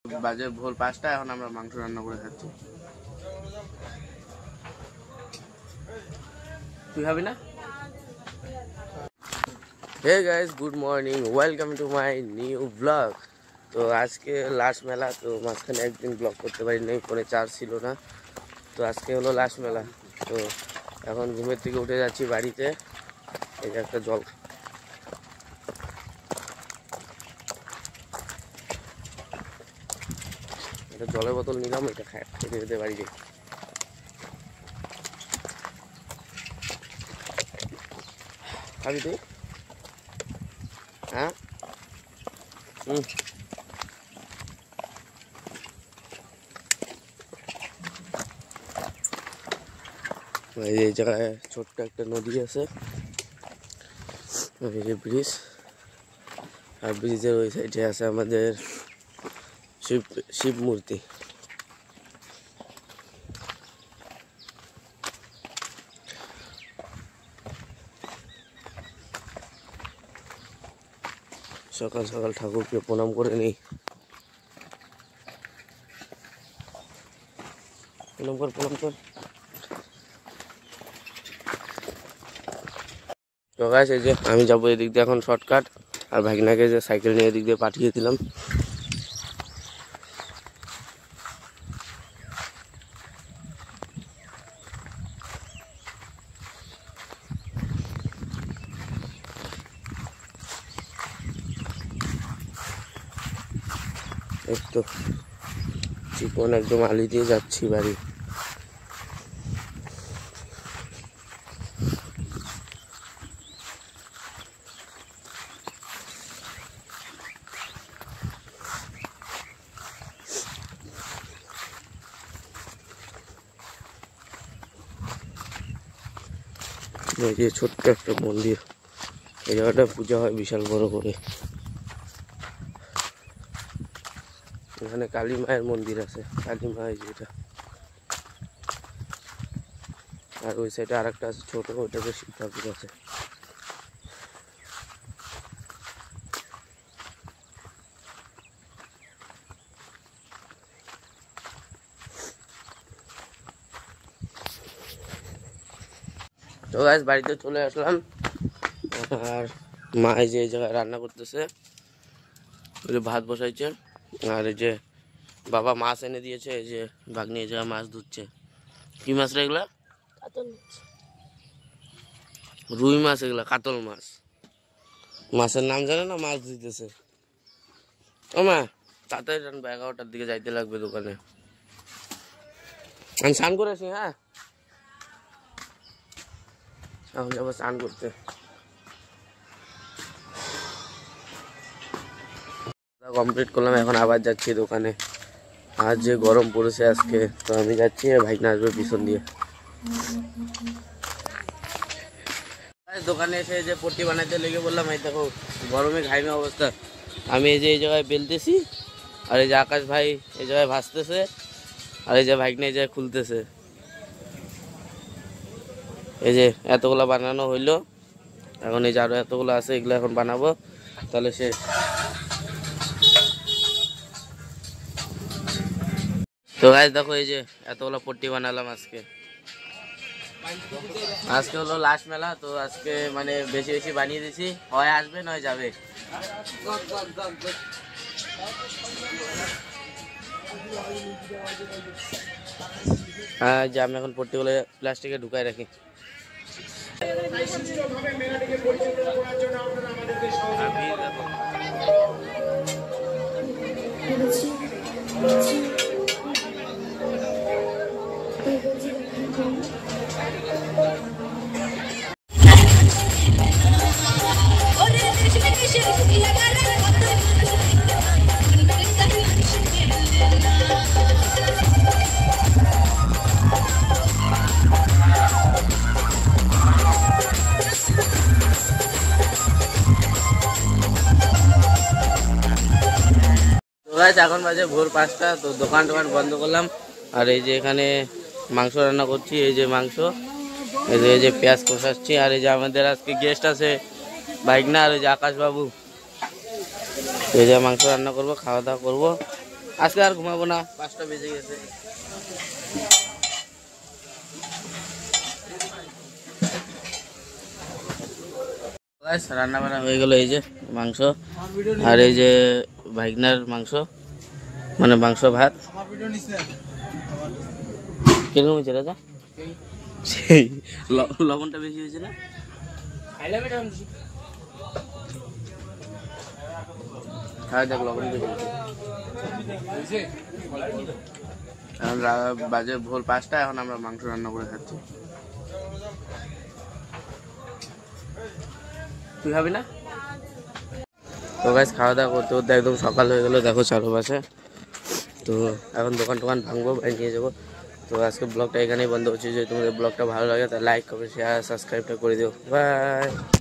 বাজে ভোর 5টা, এখন আমরা মাংস রান্না করে খাচ্ছি। তুই খাবি না? Hey guys, good morning, welcome to my new blog. তো আজকে লাস্ট মেলা, তো মাঝখানে একদিন ব্লগ করতে পারিনি, ফোনে চার্জ ছিল না। তো আজকে হলো লাস্ট মেলা। তো এখন ঘুমের থেকে উঠে যাচ্ছি বাড়িতে। এই যে একটা জল, একটা জলের বোতল নিলাম, এটা খেতে খেতে বাড়ি যাই। খাবি তুই? হ্যাঁ, এই জায়গায় ছোট্ট একটা নদী আছে, এই যে ব্রিজ, আর ব্রিজের ওই সাইডে আছে আমাদের শিব মূর্তি। সকাল সকাল ঠাকুরকে প্রণাম করে নিই। প্রণাম কর, প্রণাম কর। তো গাইস, এই যে আমি যাবো এদিক দিয়ে এখন শর্টকাট, আর ভাগনাকে যে সাইকেল নিয়ে এদিক দিয়ে পাঠিয়ে দিলাম। একটু চিকন একদম আলি দিয়ে যাচ্ছি বাড়ি। এই যে ছোট্ট একটা মন্দির, এই জায়গাটা পূজা হয় বিশাল বড় করে। এখানে কালী মায়ের মন্দির আছে, কালী মায়ের যেটা, আর ওই সাইডে আর একটা আছে ছোট, ওইটাতে শিব ঠাকুর আছে। তো গাইস, বাড়িতে চলে আসলাম, আর মা এই যে এই জায়গায় রান্না করতেছে, ওই যে ভাত বসাইছে, আর এই যে বাবা মাছ এনে দিয়েছে, এই যে ভাগ্নি এই জায়গায় মাছ ধুচ্ছে। কি মাছ রে এগুলা? রুই মাছ, এগুলা কাতল মাছ। মাছের নাম জানে না, মাছ দিতেছে। ও মা, তাড়াতাড়ি রান্না, 11টার দিকে যাইতে লাগবে দোকানে। আমি স্নান করে আসি। হ্যাঁ, এখন যাবো স্নান করতে। কমপ্লিট করলাম, এখন আবার যাচ্ছি দোকানে। আজ যে গরম পড়েছে আজকে, তো আমি যাচ্ছি, ভাইনা আসবে পিছন দিয়ে। দোকানে এসে যে পট্টি বানাইতে লেগে বললাম, এই দেখো গরমে ঘাইমে অবস্থা। আমি এই যে এই জায়গায় বেলতেছি, আর এই যে আকাশ ভাই এই জায়গায় ভাসতেছে, আর এই যে ভাইকনা এই জায়গায় খুলতেছে। এই যে এতগুলো বানানো হইলো, এখন এই যে আরো এতগুলো আছে, এগুলো এখন বানাবো, তাহলে শেষ। তো গাইস দেখো, এই যে এতগুলো পট্টি বানালাম আজকে। আজকে হলো লাস্ট মেলা, তো আজকে মানে বেশি বেশি বানিয়ে দিছি, হয় আসবে নয় যাবে। হ্যাঁ, যে আমি এখন পট্টিগুলো প্লাস্টিকে ঢুকাই রাখি। এখন বাজে ভোর 5টা, তো দোকান টোকান বন্ধ করলাম, আর এই যে এখানে মাংস রান্না করছি। এই যে মাংস, এই যে পেঁয়াজ কষাচ্ছি, আর এই যে আমাদের আজকে গেস্ট আছে ভাইকনা, আর এই যে আকাশ বাবু। এই যে মাংস রান্না করবো, খাওয়া দাওয়া করবো, আজকে আর ঘুমাবো না, 5টা বেজে গেছে। রান্না বান্না হয়ে গেল, এই যে মাংস আর এই যে ভাইগনার মাংস, মানে মাংস ভাত। কিরকম হয়েছে রাজা? সেই লবণটা বেশি হয়েছে না? হ্যাঁ দেখ, লবণ বেশি হয়েছে। এখন বাজে ভোর 5টা, এখন আমরা মাংস রান্না করে খাচ্ছি। তুই খাবি না? তো গাইস খাওয়া দাওয়া করতে করতে একদম সকাল হয়ে গেলো, দেখো চারপাশে। তো এখন দোকান টোকান ভাঙবো, নিয়ে যাবো। তো আজকে ব্লগটা এখানেই বন্ধ হচ্ছে। যদি তোমাদের ব্লগটা ভালো লাগে তাহলে লাইক কমেন্ট শেয়ার সাবস্ক্রাইবটা করে দিও। বাই।